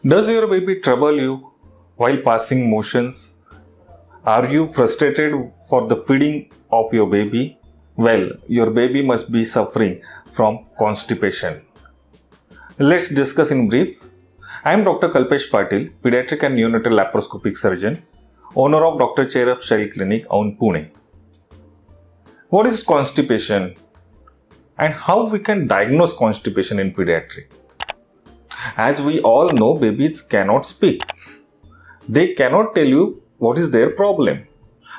Does your baby trouble you while passing motions? Are you frustrated for the feeding of your baby? Well, your baby must be suffering from constipation. Let's discuss in brief. I am Dr. Kalpesh Patil, pediatric and neonatal laparoscopic surgeon, owner of Dr. Cherub Child Clinic on Pune. What is constipation and how we can diagnose constipation in pediatric? As we all know, babies cannot speak. They cannot tell you what is their problem.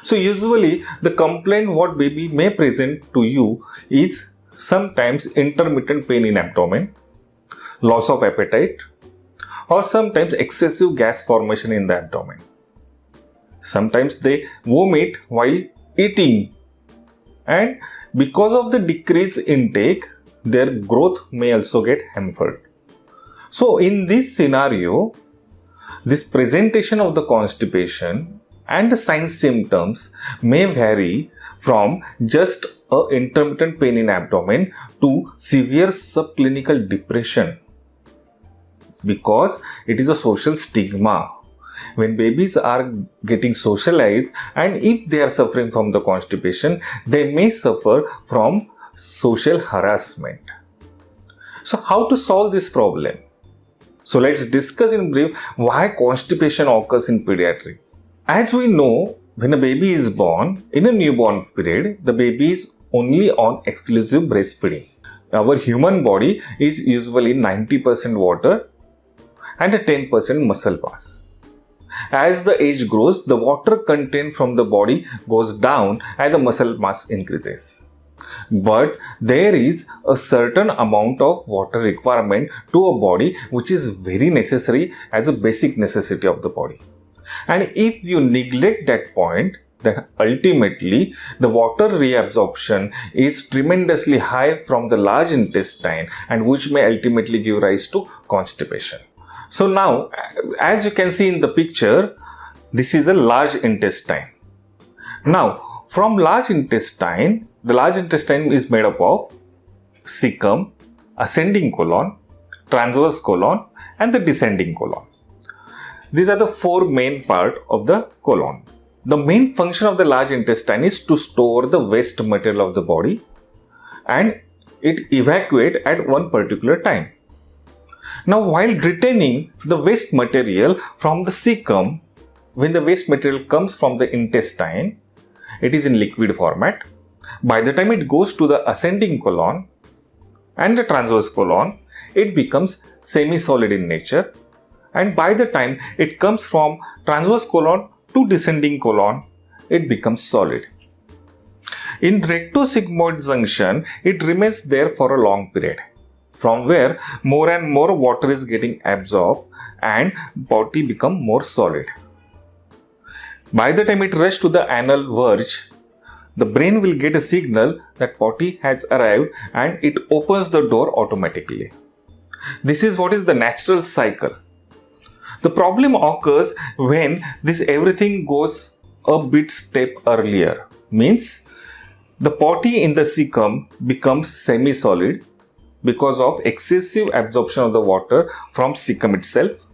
So usually the complaint what baby may present to you is sometimes intermittent pain in abdomen, loss of appetite, or sometimes excessive gas formation in the abdomen. Sometimes they vomit while eating, and because of the decreased intake, their growth may also get hampered. So in this scenario, this presentation of the constipation and the signs symptoms may vary from just a intermittent pain in abdomen to severe subclinical depression, because it is a social stigma. When babies are getting socialized and if they are suffering from the constipation, they may suffer from social harassment. So how to solve this problem? So let's discuss in brief why constipation occurs in pediatric. As we know, when a baby is born, in a newborn period, the baby is only on exclusive breastfeeding. Our human body is usually 90% water and a 10% muscle mass. As the age grows, the water content from the body goes down and the muscle mass increases. But there is a certain amount of water requirement to a body which is very necessary as a basic necessity of the body. And if you neglect that point, then ultimately the water reabsorption is tremendously high from the large intestine, and which may ultimately give rise to constipation. So now, as you can see in the picture, this is a large intestine. Now, from large intestine, the large intestine is made up of cecum, ascending colon, transverse colon, and the descending colon. These are the four main parts of the colon. The main function of the large intestine is to store the waste material of the body, and it evacuates at one particular time. Now, while retaining the waste material from the cecum, when the waste material comes from the intestine, it is in liquid format. By the time it goes to the ascending colon and the transverse colon, it becomes semi-solid in nature. And by the time it comes from transverse colon to descending colon, it becomes solid. In rectosigmoid junction, it remains there for a long period, from where more and more water is getting absorbed and body become more solid. By the time it rushes to the anal verge, the brain will get a signal that potty has arrived and it opens the door automatically. This is what is the natural cycle. The problem occurs when this everything goes a bit step earlier. Means the potty in the cecum becomes semi-solid because of excessive absorption of the water from cecum itself.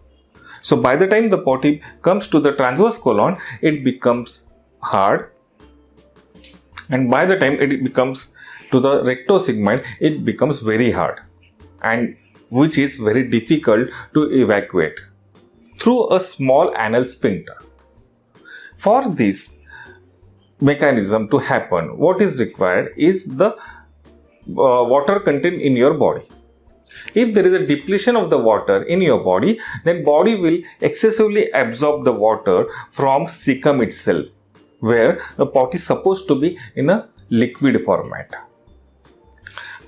So by the time the potty comes to the transverse colon, it becomes hard. And by the time it becomes to the rectosigmoid, it becomes very hard, and which is very difficult to evacuate through a small anal sphincter. For this mechanism to happen, what is required is the water content in your body. If there is a depletion of the water in your body, then body will excessively absorb the water from cecum itself, where the pot is supposed to be in a liquid format.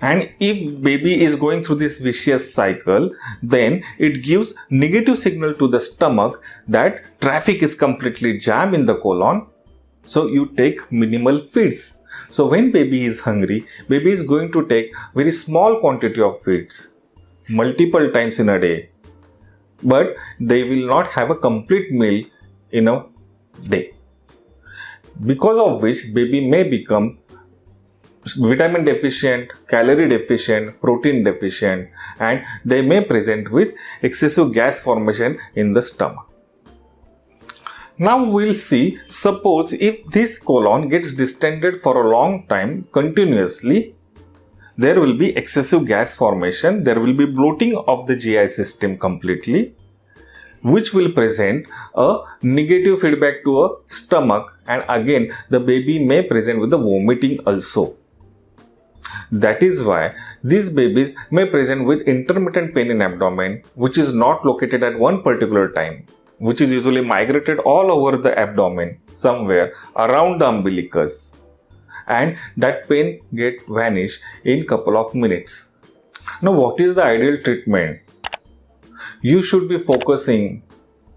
And if baby is going through this vicious cycle, then it gives negative signal to the stomach that traffic is completely jammed in the colon. So you take minimal feeds. So when baby is hungry, baby is going to take very small quantity of feeds multiple times in a day. But they will not have a complete meal in a day. Because of which baby may become vitamin deficient, calorie deficient, protein deficient, and they may present with excessive gas formation in the stomach. Now we'll see, suppose if this colon gets distended for a long time continuously, there will be excessive gas formation, there will be bloating of the GI system completely, which will present a negative feedback to a stomach, and again the baby may present with the vomiting also. That is why these babies may present with intermittent pain in abdomen, which is not located at one particular time, which is usually migrated all over the abdomen somewhere around the umbilicus, and that pain get vanish in couple of minutes. Now what is the ideal treatment? You should be focusing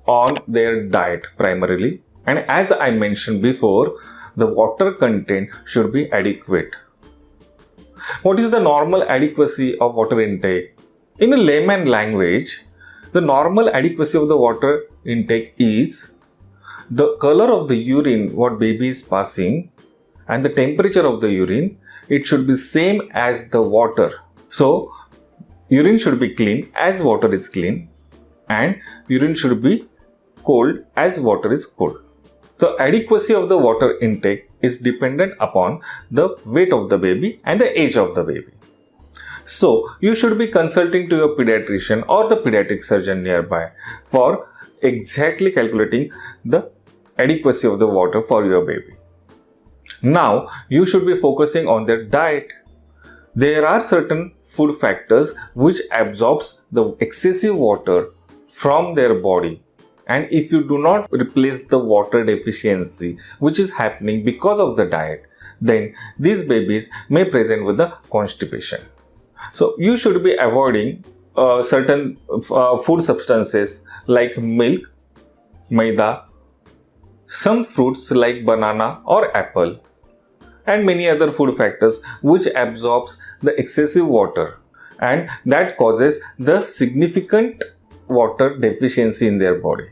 on their diet primarily, and as I mentioned before, the water content should be adequate. What is the normal adequacy of water intake? In a layman language, the normal adequacy of the water intake is the color of the urine what baby is passing and the temperature of the urine. It should be same as the water. So urine should be clean as water is clean, and urine should be cold as water is cold. The adequacy of the water intake is dependent upon the weight of the baby and the age of the baby. So you should be consulting to your pediatrician or the pediatric surgeon nearby for exactly calculating the adequacy of the water for your baby. Now you should be focusing on their diet. There are certain food factors which absorbs the excessive water from their body, and if you do not replace the water deficiency which is happening because of the diet, then these babies may present with the constipation. So you should be avoiding certain food substances like milk, maida, some fruits like banana or apple, and many other food factors which absorbs the excessive water, and that causes the significant water deficiency in their body.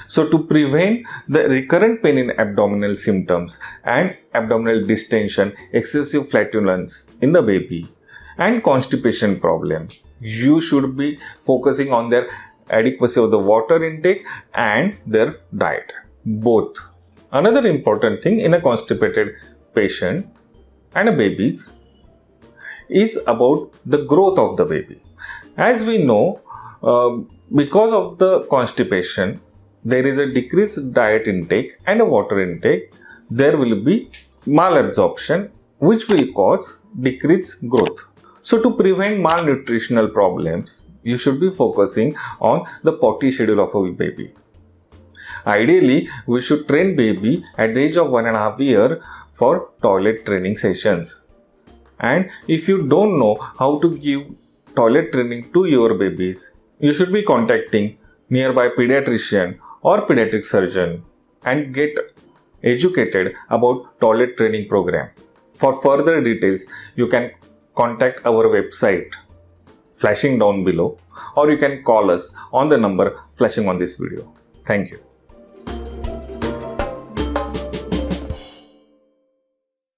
So to prevent the recurrent pain in abdominal symptoms and abdominal distension, excessive flatulence in the baby, and constipation problem, you should be focusing on their adequacy of the water intake and their diet, both. Another important thing in a constipated patient and a babies is about the growth of the baby. As we know, because of the constipation, there is a decreased diet intake and a water intake. There will be malabsorption, which will cause decreased growth. So to prevent malnutritional problems, you should be focusing on the potty schedule of a baby. Ideally, we should train baby at the age of 1.5 years for toilet training sessions. And if you don't know how to give toilet training to your babies, you should be contacting nearby pediatrician or pediatric surgeon and get educated about toilet training program. For further details, you can contact our website flashing down below, or you can call us on the number flashing on this video. Thank you.